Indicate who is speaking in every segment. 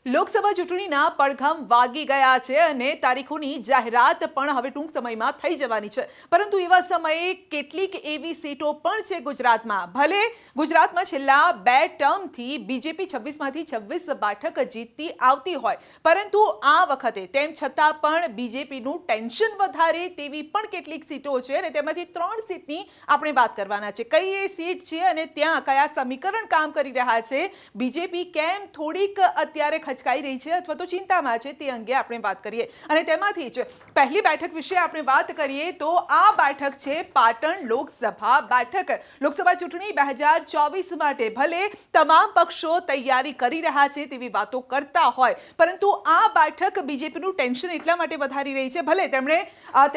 Speaker 1: લોકસભા ચૂંટણીના પડઘમ વાગી ગયા છે અને તારીખોની જાહેરાત પણ હવે ટૂંક સમયમાં થઈ જવાની છે. પરંતુ એવા સમયે કેટલીક એવી સીટો પણ છે ગુજરાતમાં. ભલે ગુજરાતમાં છેલ્લા 2 ટર્મથી બીજેપી 26માંથી 26 બેઠક જીતતી આવતી હોય, પરંતુ આ વખતે તેમ છતાં પણ બીજેપીનું ટેન્શન વધારે તેવી પણ કેટલીક સીટો છે અને તેમાંથી 3 સીટની આપણે વાત કરવાના છે. કઈ એ સીટ છે અને ત્યાં કયા સમીકરણ કામ કરી રહ્યા છે, બીજેપી કેમ થોડીક અત્યારે ખચકાઈ રહી છે અથવા તો ચિંતામાં છે, તે અંગે આપણે વાત કરીએ. અને તેમાંથી જ પહેલી બેઠક વિશે આપણે વાત કરીએ તો આ બેઠક છે પાટણ લોકસભા બેઠક. લોકસભા ચૂંટણી 2024 માટે ભલે તમામ પક્ષો તૈયારી કરી રહ્યા છે તેવી વાતો કરતા હોય, પરંતુ આ બેઠક બીજેપીનું ટેન્શન એટલા માટે વધારી રહી છે. ભલે તેમણે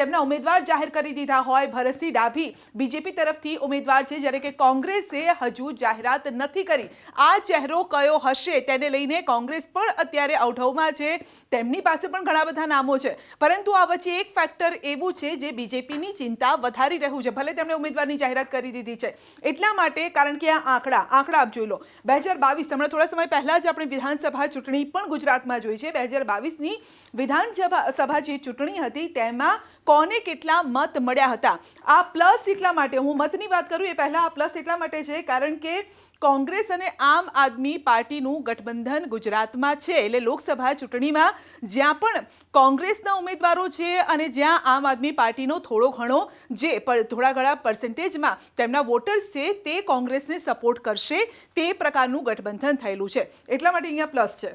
Speaker 1: તેમના ઉમેદવાર જાહેર કરી દીધા હોય, ભરતસિંહ ડાભી બીજેપી તરફથી ઉમેદવાર છે, જ્યારે કે કોંગ્રેસે હજુ જાહેરાત નથી કરી. આ ચહેરો કયો હશે તેને લઈને કોંગ્રેસ પણ અત્યારે અવઢવમાં છે. તેમની પાસે પણ ઘણા બધા નામો છે, પરંતુ આ વચ્ચે એક ફેક્ટર એવું છે જે બીજેપીની ચિંતા વધારી રહ્યું છે. ભલે તેમણે ઉમેદવારની જાહેરાત કરી દીધી છે એટલા માટે, કારણ કે આ આંકડા આપ જોઈ લો. 2022 હમણાં થોડા સમય પહેલા જ આપણે વિધાનસભા ચૂંટણી પણ ગુજરાતમાં જોઈ છે. 2022ની વિધાનસભા જે ચૂંટણી હતી તેમાં કોને કેટલા મત મળ્યા હતા. આ પ્લસ એટલા માટે, હું મતની વાત કરું એ પહેલા આ પ્લસ એટલા માટે છે કારણ કે કોંગ્રેસ અને આમ આદમી પાર્ટીનું ગઠબંધન ગુજરાતમાં છે. એટલે લોકસભા ચૂંટણીમાં જ્યાં પણ કોંગ્રેસના ઉમેદવારો છે અને જ્યાં આમ આદમી પાર્ટીનો થોડો ઘણો જે થોડા ઘણા પર્સન્ટેજમાં તેમના વોટર્સ છે તે કોંગ્રેસને સપોર્ટ કરશે, તે પ્રકારનું ગઠબંધન થયેલું છે. એટલા માટે અહીંયા પ્લસ છે.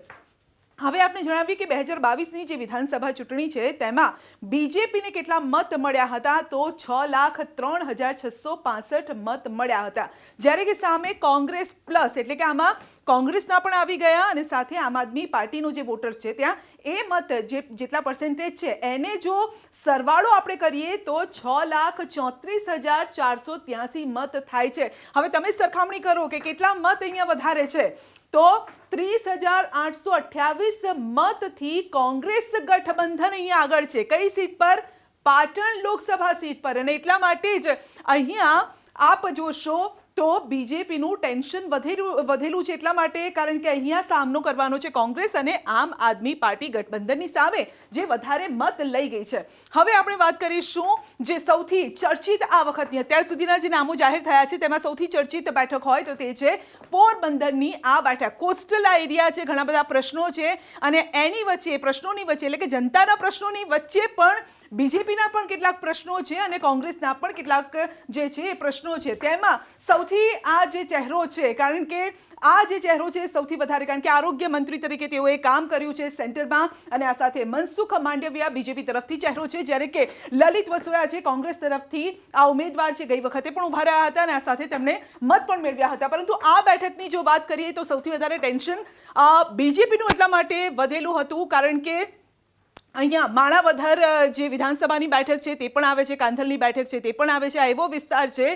Speaker 1: હવે આપણે જણાવીએ કે 2022ની જે વિધાનસભા ચૂંટણી છે તેમાં બીજેપીને કેટલા મત મળ્યા હતા તો 6,03,665 મત મળ્યા હતા, જ્યારે કે સામે કોંગ્રેસ પ્લસ એટલે કે આમાં કોંગ્રેસના પણ આવી ગયા અને સાથે આમ આદમી પાર્ટીનો જે વોટર્સ છે ત્યાં એ મત જેટલા પર્સન્ટેજ છે એને જો સરવાળો આપણે કરીએ તો 6,34,483 મત થાય છે. હવે તમે સરખામણી કરો કે કેટલા મત અહીંયા વધારે છે તો 30,828 મતથી કોંગ્રેસ ગઠબંધન અહીંયા આગળ છે. કઈ સીટ પર? પાટણ લોકસભા સીટ પર. અને એટલા માટે જ અહીંયા આપ જોશો તો બીજેપીનું ટેન્શન વધેલું છે. એટલા માટે કારણ કે અહીંયા સામનો કરવાનો છે કોંગ્રેસ અને આમ આદમી પાર્ટી ગઠબંધનની સામે જે વધારે મત લઈ ગઈ છે. હવે આપણે વાત કરીશું જે સૌથી ચર્ચિત આ વખતની અત્યાર સુધીના જે નામો જાહેર થયા છે તેમાં સૌથી ચર્ચિત બેઠક હોય તો તે છે પોરબંદરની આ બેઠક. કોસ્ટલ એરિયા છે, ઘણા બધા પ્રશ્નો છે અને એની વચ્ચે પ્રશ્નોની વચ્ચે એટલે કે જનતાના પ્રશ્નોની વચ્ચે પણ બીજેપીના પણ કેટલાક પ્રશ્નો છે અને કોંગ્રેસના પણ કેટલાક જે છે એ પ્રશ્નો છે. તેમાં સૌથી આ જે ચહેરો છે, કારણ કે આ જે ચહેરો છે સૌથી વધારે, કારણ કે આરોગ્ય મંત્રી તરીકે તેઓએ કામ કર્યું છે સેન્ટરમાં અને આ સાથે મનસુખ માંડવિયા બીજેપી તરફથી ચહેરો છે, જ્યારે કે લલિત વસોયા છે કોંગ્રેસ તરફથી આ ઉમેદવાર છે, ગઈ વખતે પણ ઉભા રહ્યા હતા અને આ સાથે તેમણે મત પણ મેળવ્યા હતા. પરંતુ આ બેઠકની જો વાત કરીએ તો સૌથી વધારે ટેન્શન બીજેપીનું એટલા માટે વધેલું હતું કારણ કે અહીંયા માણાવદર જે વિધાનસભાની બેઠક છે તે પણ આવે છે, કાંથલની બેઠક છે તે પણ આવે છે. આ એવો વિસ્તાર છે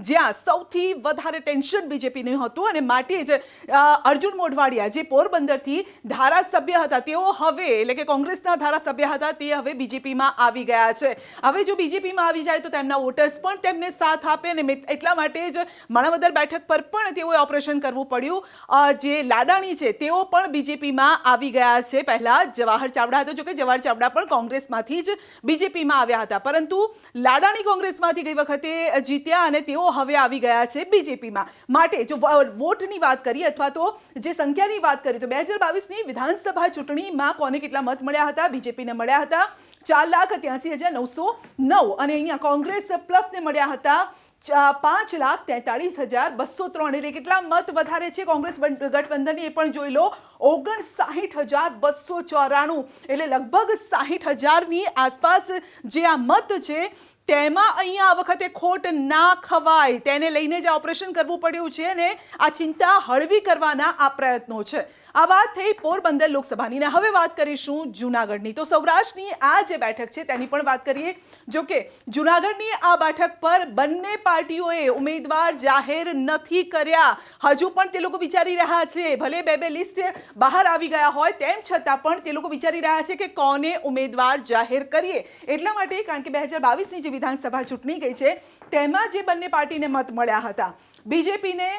Speaker 1: જ્યાં સૌથી વધારે ટેન્શન બીજેપીનું હતું અને માટે જ અર્જુન મોઢવાડિયા જે પોરબંદરથી ધારાસભ્ય હતા તેઓ હવે એટલે કે કોંગ્રેસના ધારાસભ્ય હતા તે હવે બીજેપીમાં આવી ગયા છે. હવે જો બીજેપીમાં આવી જાય તો તેમના વોટર્સ પણ તેમને સાથ આપે અને એટલા માટે જ માણાવદર બેઠક પર પણ તેઓએ ઓપરેશન કરવું પડ્યું. જે લાડાણી છે તેઓ પણ બીજેપીમાં આવી ગયા છે. પહેલા જવાહર ચાવડા હતો, જો કે જવાહર ચાવડા પણ કોંગ્રેસમાંથી જ બીજેપીમાં આવ્યા હતા, પરંતુ લાડાણી કોંગ્રેસમાંથી ગઈ વખતે જીત્યા અને તેઓ હવે આવી ગયા છે બીજેપીમાં. માટે જો વોટની વાત કરીએ અથવા તો જે સંખ્યાની વાત કરીએ તો 2022ની વિધાનસભા ચૂંટણીમાં કોને કેટલા મત મળ્યા હતા? બીજેપીને મળ્યા હતા 4,83,909 અને અહીંયા કોંગ્રેસ પ્લસને મળ્યા હતા 5,43,203. એટલે કેટલા મત વધારે છે કોંગ્રેસ ગઠબંધનની એ પણ જોઈ લો, 59,294. એટલે લગભગ 60,000ની આસપાસ જે આ મત છે તેમાં અહીંયા આ વખતે ખોટ ના ખવાય તેને લઈને જ ઓપરેશન કરવું પડ્યું છે અને આ ચિંતા હળવી કરવાના આ પ્રયત્નો છે. આ વાત થઈ પોરબંદર લોકસભાની. ને હવે વાત કરીશું જૂનાગઢની. તો સૌરાષ્ટ્રની આ જે બેઠક છે તેની પણ વાત કરીએ. જો કે જૂનાગઢની આ બેઠક પર બંને પાર્ટીઓએ ઉમેદવાર જાહેર નથી કર્યા. હજુ પણ તે લોકો વિચારી રહ્યા છે, ભલે બે લિસ્ટ બહાર આવી ગયા હોય તેમ છતાં પણ તે લોકો વિચારી રહ્યા છે કે કોને ઉમેદવાર જાહેર કરીએ. એટલા માટે કારણ કે 2022ની જે વિધાનસભા ચૂંટણી ગઈ છે તેમાં જે બંને પાર્ટીને મત મળ્યા હતા, બીજેપીને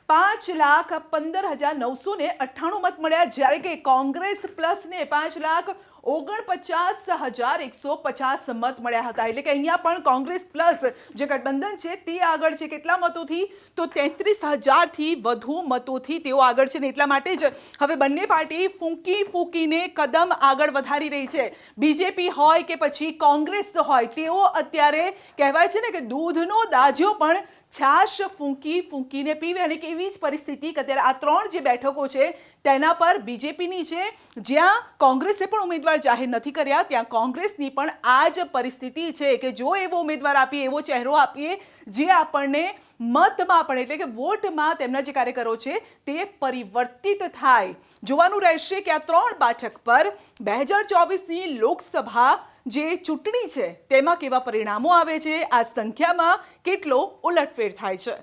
Speaker 1: 5,15,998 મત મળ્યા, જ્યારે કે કોંગ્રેસ પ્લસને 5,49,150 મત મળ્યા હતા. એટલે કે અહીંયા પણ કોંગ્રેસ પ્લસ જે ગઠબંધન છે તે આગળ છે. કેટલા મતોથી? તો 33,000થી વધુ મતોથી તેઓ આગળ છે. ને એટલા માટે જ હવે બંને પાર્ટી ફૂંકીને કદમ આગળ વધારી રહી છે. બીજેપી હોય કે પછી કોંગ્રેસ હોય, તેઓ અત્યારે કહેવાય છે ને કે દૂધનો દાજ્યો પણ છાશ ફૂંકીને પીવે. અને કેવી જ પરિસ્થિતિ કે અત્યારે આ ત્રણ જે બેઠકો છે તેના પર બીજેપીની છે. જ્યાં કોંગ્રેસે પણ ઉમેદવાર જાહેર નથી કર્યા, ત્યાં કોંગ્રેસની પણ આ જ પરિસ્થિતિ છે કે જો એવો ઉમેદવાર આપીએ, એવો ચહેરો આપીએ જે આપણને મતમાં પણ એટલે કે વોટમાં તેમના જે કાર્યકરો છે તે પરિવર્તિત થાય. જોવાનું રહેશે કે આ ત્રણ બેઠક પર 2024ની લોકસભા જે ચૂંટણી છે તેમાં કેવા પરિણામો આવે છે, આ સંખ્યામાં કેટલો ઉલટફેર થાય છે.